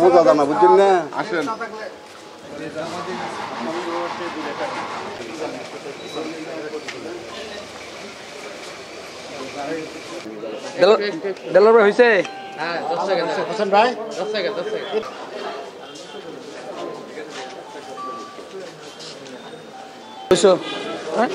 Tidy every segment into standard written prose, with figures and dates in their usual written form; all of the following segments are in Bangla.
বোঝা যায় না, বুঝছেন না? আসেন। দেলোর ভাই হয়েছে? হ্যাঁ 10 সেকেন্ড হোসেন ভাই 10 সেকেন্ড 10 সেকেন্ড বুঝছো? হ্যাঁ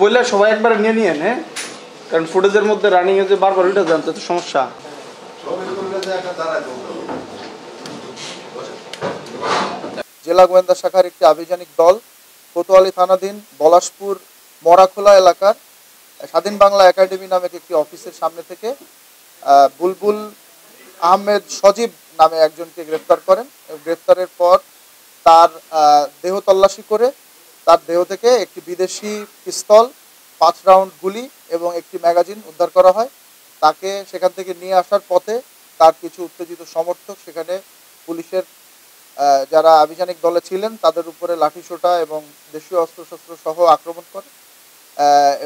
বললে সবাই একবার নিয়ে নিয়েন, হ্যাঁ, কারণ ফুটেজের মধ্যে রানিং এ যে বারবার ওইটা জানতে তো সমস্যা। জেলা গোয়েন্দা শাখার একটি আভিযানিক দল কোতোয়ালি থানাধীন পলাশপুর মরাখোলা এলাকার স্বাধীন বাংলা একাডেমি নামক একটি অফিসের সামনে থেকে বুলবুল আহমেদ সজীব নামে একজনকে গ্রেফতার করেন। গ্রেফতারের পর তার দেহ তল্লাশি করে তার দেহ থেকে একটি বিদেশি পিস্তল, 5 রাউন্ড গুলি এবং একটি ম্যাগাজিন উদ্ধার করা হয়। তাকে সেখান থেকে নিয়ে আসার পথে তার কিছু উত্তেজিত সমর্থক সেখানে পুলিশের যারা আভিযানিক দলে ছিলেন তাদের উপরে লাঠিসোঁটা এবং দেশীয় অস্ত্রশস্ত্র সহ আক্রমণ করে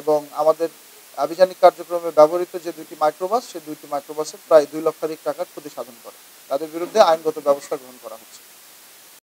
এবং আমাদের আভিযানিক কার্যক্রমে ব্যবহৃত যে 2টি মাইক্রোবাস, সেই 2টি মাইক্রোবাসের প্রায় 2 লক্ষাধিক টাকার ক্ষতি সাধন করে। তাদের বিরুদ্ধে আইনগত ব্যবস্থা গ্রহণ করা হচ্ছে।